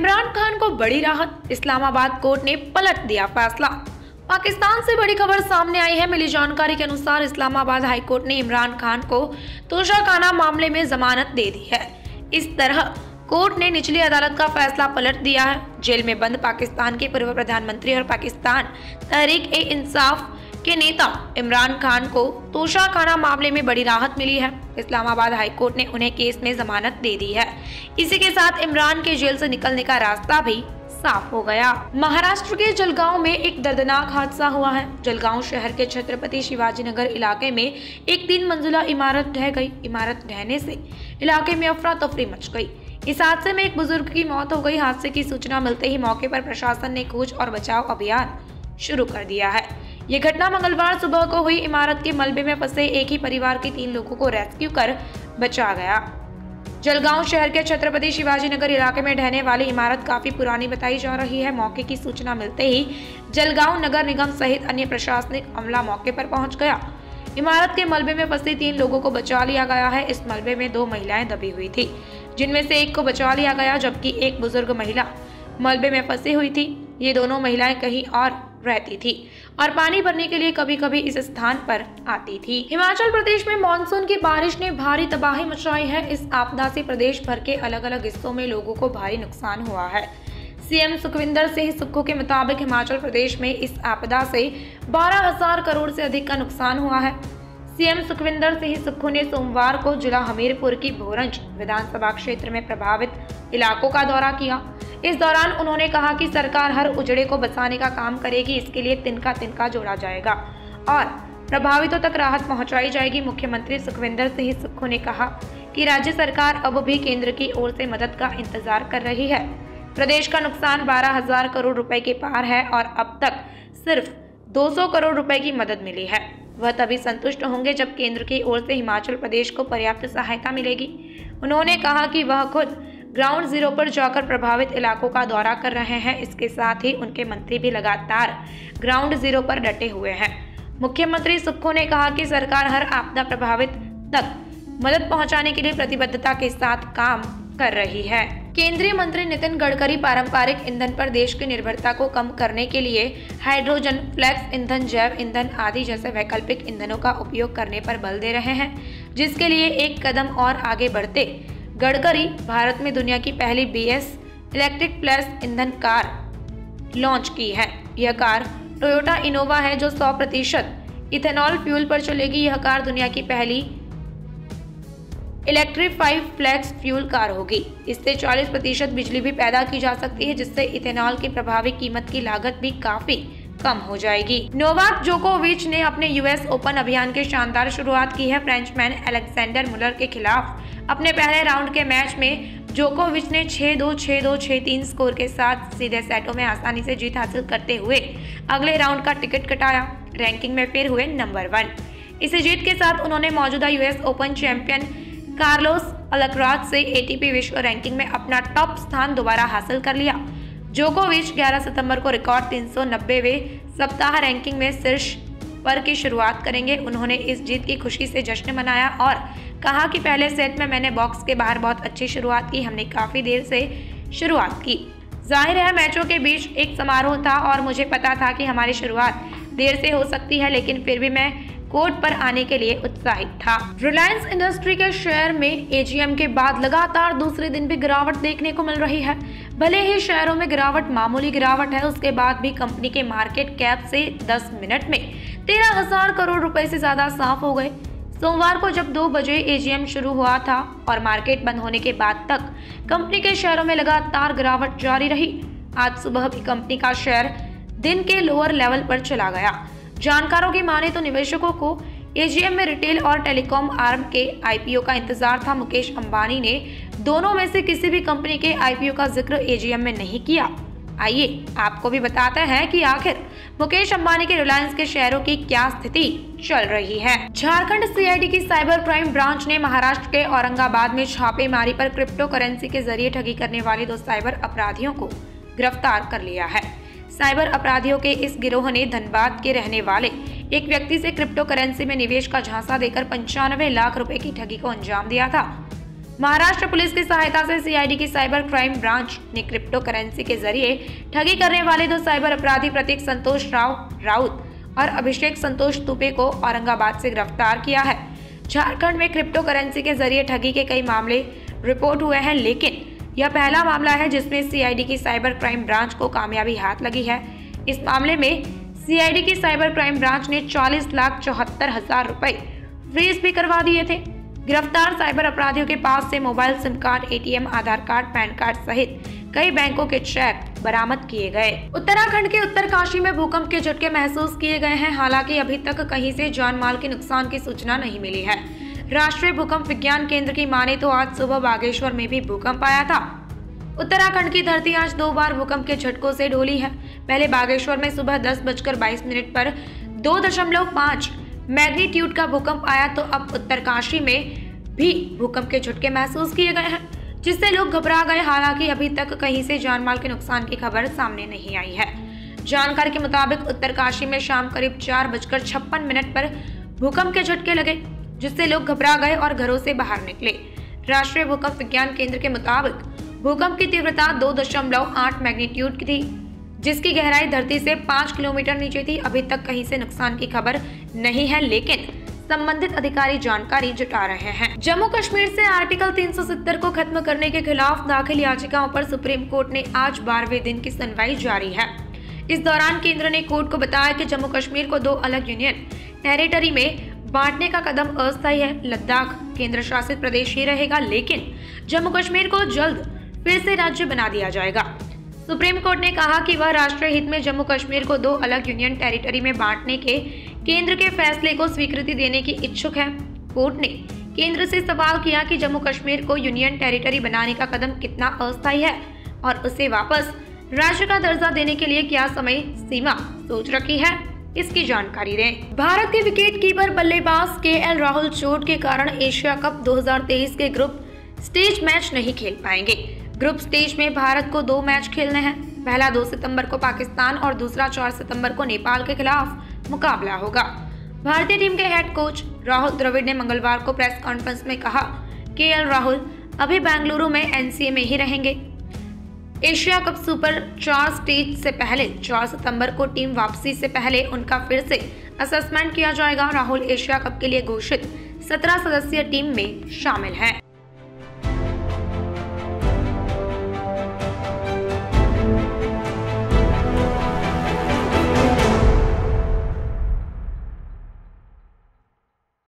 इमरान खान को बड़ी राहत, इस्लामाबाद कोर्ट ने पलट दिया फैसला। पाकिस्तान से बड़ी खबर सामने आई है। मिली जानकारी के अनुसार इस्लामाबाद हाई कोर्ट ने इमरान खान को तोशाखाना मामले में जमानत दे दी है। इस तरह कोर्ट ने निचली अदालत का फैसला पलट दिया है। जेल में बंद पाकिस्तान के पूर्व प्रधानमंत्री और पाकिस्तान तहरीक-ए-इंसाफ के नेता इमरान खान को तोशाखाना मामले में बड़ी राहत मिली है। इस्लामाबाद हाई कोर्ट ने उन्हें केस में जमानत दे दी है। इसी के साथ इमरान के जेल से निकलने का रास्ता भी साफ हो गया। महाराष्ट्र के जलगांव में एक दर्दनाक हादसा हुआ है। जलगांव शहर के छत्रपति शिवाजी नगर इलाके में एक 3 मंजिला इमारत ढह गई। इमारत ढहने से इलाके में अफरा तफरी मच गई। इस हादसे में एक बुजुर्ग की मौत हो गई। हादसे की सूचना मिलते ही मौके पर प्रशासन ने खोज और बचाव अभियान शुरू कर दिया है। ये घटना मंगलवार सुबह को हुई। इमारत के मलबे में फंसे एक ही परिवार के 3 लोगों को रेस्क्यू कर बचा गया। जलगांव शहर के छत्रपति शिवाजी नगर इलाके में ढहने वाली इमारत काफी पुरानी बताई जा रही है। मौके की सूचना मिलते ही जलगांव नगर निगम सहित अन्य प्रशासनिक अमला मौके पर पहुंच गया। इमारत के मलबे में फंसे 3 लोगों को बचा लिया गया है। इस मलबे में 2 महिलाएं दबी हुई थी, जिनमें से एक को बचा लिया गया, जबकि एक बुजुर्ग महिला मलबे में फंसी हुई थी। ये दोनों महिलाएं कहीं और रहती थी और पानी भरने के लिए कभी कभी इस स्थान पर आती थी। हिमाचल प्रदेश में मानसून की बारिश ने भारी तबाही मचाई है। इस आपदा से प्रदेश भर के अलग अलग हिस्सों में लोगों को भारी नुकसान हुआ है। सीएम सुखविंदर सिंह सुक्खू के मुताबिक हिमाचल प्रदेश में इस आपदा से 12,000 करोड़ से अधिक का नुकसान हुआ है। सीएम सुखविंदर सिंह सुक्खू ने सोमवार को जिला हमीरपुर की भोरंज विधानसभा क्षेत्र में प्रभावित इलाकों का दौरा किया। इस दौरान उन्होंने कहा कि सरकार हर उजड़े को बचाने का काम करेगी। इसके लिए तिनका तिनका जोड़ा जाएगा और प्रभावितों तक राहत पहुंचाई जाएगी। मुख्यमंत्री सुखविंदर सिंह सुक्खू ने कहा कि राज्य सरकार अब भी केंद्र की ओर से मदद का इंतजार कर रही है। प्रदेश का नुकसान 12,000 करोड़ रुपए के पार है और अब तक सिर्फ 200 करोड़ रुपए की मदद मिली है। वह तभी संतुष्ट होंगे जब केंद्र की ओर से हिमाचल प्रदेश को पर्याप्त सहायता मिलेगी। उन्होंने कहा कि वह खुद ग्राउंड जीरो पर जाकर प्रभावित इलाकों का दौरा कर रहे हैं। इसके साथ ही उनके मंत्री भी लगातार ग्राउंड जीरो पर डटे हुए हैं। मुख्यमंत्री सुक्खू ने कहा कि सरकार हर आपदा प्रभावित तक मदद पहुंचाने के लिए प्रतिबद्धता के साथ काम कर रही है। केंद्रीय मंत्री नितिन गडकरी पारंपरिक ईंधन पर देश की निर्भरता को कम करने के लिए हाइड्रोजन, फ्लेक्स ईंधन, जैव ईंधन आदि जैसे वैकल्पिक ईंधनों का उपयोग करने पर बल दे रहे हैं, जिसके लिए एक कदम और आगे बढ़ते गडकरी भारत में दुनिया की पहली BS इलेक्ट्रिक प्लस ईंधन कार लॉन्च की है। यह कार टोयोटा इनोवा है जो 100% इथेनॉल फ्यूल पर चलेगी। यह कार दुनिया की पहली इलेक्ट्रीफाइड फ्लेक्स फ्यूल कार होगी। इससे 40% बिजली भी पैदा की जा सकती है, जिससे इथेनॉल की प्रभावी कीमत की लागत भी काफी कम हो जाएगी। नोवाक जोकोविच ने अपने US ओपन अभियान की शानदार शुरुआत की है। फ्रेंचमैन अलेक्जेंडर मुलर के खिलाफ अपने पहले राउंड के मैच में जोकोविच ने 6-2, 6-2, 6-3 स्कोर के साथ सीधे सेटों में आसानी से जीत हासिल करते हुए अगले राउंड का टिकट कटाया। रैंकिंग में फिर हुए नंबर 1। इस जीत के साथ उन्होंने मौजूदा US open champion Carlos Alcaraz से ATP विश्व रैंकिंग में अपना टॉप स्थान दोबारा हासिल कर लिया। जोकोविच 11 सितंबर को रिकॉर्ड 390वें सप्ताह रैंकिंग में शीर्ष पर की शुरुआत करेंगे। उन्होंने इस जीत की खुशी से जश्न मनाया और कहा कि पहले सेट में मैंने बॉक्स के बाहर बहुत अच्छी शुरुआत की। हमने काफी देर से शुरुआत की। जाहिर है मैचों के बीच एक समारोह था और मुझे पता था कि हमारी शुरुआत देर से हो सकती है, लेकिन फिर भी मैं कोर्ट पर आने के लिए उत्साहित था। रिलायंस इंडस्ट्री के शेयर में AGM के बाद लगातार दूसरे दिन भी गिरावट देखने को मिल रही है। भले ही शेयरों में गिरावट मामूली गिरावट है, उसके बाद भी कंपनी के मार्केट कैप से 10 मिनट में 13,000 करोड़ रुपए से ज्यादा साफ हो गए। सोमवार को जब 2 बजे AGM शुरू हुआ था और मार्केट बंद होने के बाद तक कंपनी के शेयरों में लगातार गिरावट जारी रही। आज सुबह भी कंपनी का शेयर दिन के लोअर लेवल पर चला गया। जानकारों की माने तो निवेशकों को AGM में रिटेल और टेलीकॉम आर्म के IPO का इंतजार था। मुकेश अंबानी ने दोनों में से किसी भी कंपनी के IPO का जिक्र AGM में नहीं किया। आइए आपको भी बताते हैं कि आखिर मुकेश अंबानी के रिलायंस के शेयरों की क्या स्थिति चल रही है। झारखंड CID की साइबर क्राइम ब्रांच ने महाराष्ट्र के औरंगाबाद में छापेमारी पर क्रिप्टो करेंसी के जरिए ठगी करने वाले 2 साइबर अपराधियों को गिरफ्तार कर लिया है। साइबर अपराधियों के इस गिरोह ने धनबाद के रहने वाले एक व्यक्ति से क्रिप्टो करेंसी में निवेश का झांसा देकर 95 लाख रुपए की ठगी को अंजाम दिया था। महाराष्ट्र पुलिस की सहायता से सीआईडी की साइबर क्राइम ब्रांच ने क्रिप्टो करेंसी के जरिए ठगी करने वाले 2 साइबर अपराधी प्रतीक संतोष राउत और अभिषेक संतोष तुपे को औरंगाबाद से गिरफ्तार किया है। झारखंड में क्रिप्टो करेंसी के जरिए ठगी के कई मामले रिपोर्ट हुए हैं, लेकिन यह पहला मामला है जिसमें सीआईडी की साइबर क्राइम ब्रांच को कामयाबी हाथ लगी है। इस मामले में सीआईडी की साइबर क्राइम ब्रांच ने 40,74,000 रुपए फ्रीज भी करवा दिए थे। गिरफ्तार साइबर अपराधियों के पास से मोबाइल सिम कार्ड, एटीएम, आधार कार्ड, पैन कार्ड सहित कई बैंकों के चेक बरामद किए गए। उत्तराखंड के उत्तरकाशी में भूकंप के झटके महसूस किए गए हैं। हालांकि अभी तक कहीं से जान माल के नुकसान की सूचना नहीं मिली है। राष्ट्रीय भूकंप विज्ञान केंद्र की माने तो आज सुबह बागेश्वर में भी भूकंप आया था। उत्तराखंड की धरती आज 2 बार भूकंप के झटकों से डोली है। पहले बागेश्वर में सुबह 10:22 पर 2.5 मैग्नीट्यूड का भूकंप आया, तो अब उत्तरकाशी में भी भूकंप के झटके महसूस किए गए हैं, जिससे लोग घबरा गए। हालांकि अभी तक कहीं से जानमाल के नुकसान की खबर सामने नहीं आई है। जानकारी के मुताबिक उत्तरकाशी में शाम करीब 4:56 पर भूकंप के झटके लगे, जिससे लोग घबरा गए और घरों से बाहर निकले। राष्ट्रीय भूकंप विज्ञान केंद्र के मुताबिक भूकंप की तीव्रता 2.8 मैग्नीट्यूड की थी, जिसकी गहराई धरती से 5 किलोमीटर नीचे थी। अभी तक कहीं से नुकसान की खबर नहीं है, लेकिन संबंधित अधिकारी जानकारी जुटा रहे हैं। जम्मू कश्मीर से आर्टिकल 370 को खत्म करने के खिलाफ दाखिल याचिकाओं पर सुप्रीम कोर्ट ने आज 12वें दिन की सुनवाई जारी है। इस दौरान केंद्र ने कोर्ट को बताया कि जम्मू कश्मीर को 2 अलग यूनियन टेरिटरी में बांटने का कदम अस्थायी है। लद्दाख केंद्र शासित प्रदेश ही रहेगा, लेकिन जम्मू कश्मीर को जल्द फिर से राज्य बना दिया जाएगा। सुप्रीम कोर्ट ने कहा कि वह राष्ट्रीय हित में जम्मू कश्मीर को 2 अलग यूनियन टेरिटरी में बांटने के केंद्र के फैसले को स्वीकृति देने की इच्छुक है। कोर्ट ने केंद्र से सवाल किया कि जम्मू कश्मीर को यूनियन टेरिटरी बनाने का कदम कितना अस्थायी है और उसे वापस राज्य का दर्जा देने के लिए क्या समय सीमा सोच रखी है, इसकी जानकारी दें। भारत के विकेट कीपर बल्लेबाज केएल राहुल चोट के कारण एशिया कप 2023 के ग्रुप स्टेज मैच नहीं खेल पाएंगे। ग्रुप स्टेज में भारत को 2 मैच खेलने हैं। पहला 2 सितंबर को पाकिस्तान और दूसरा 4 सितंबर को नेपाल के खिलाफ मुकाबला होगा। भारतीय टीम के हेड कोच राहुल द्रविड़ ने मंगलवार को प्रेस कॉन्फ्रेंस में कहा, केएल राहुल अभी बेंगलुरु में एनसीए में ही रहेंगे। एशिया कप सुपर 4 स्टेज से पहले 4 सितंबर को टीम वापसी से पहले उनका फिर से असेसमेंट किया जाएगा। राहुल एशिया कप के लिए घोषित 17 सदस्यीय टीम में शामिल हैं।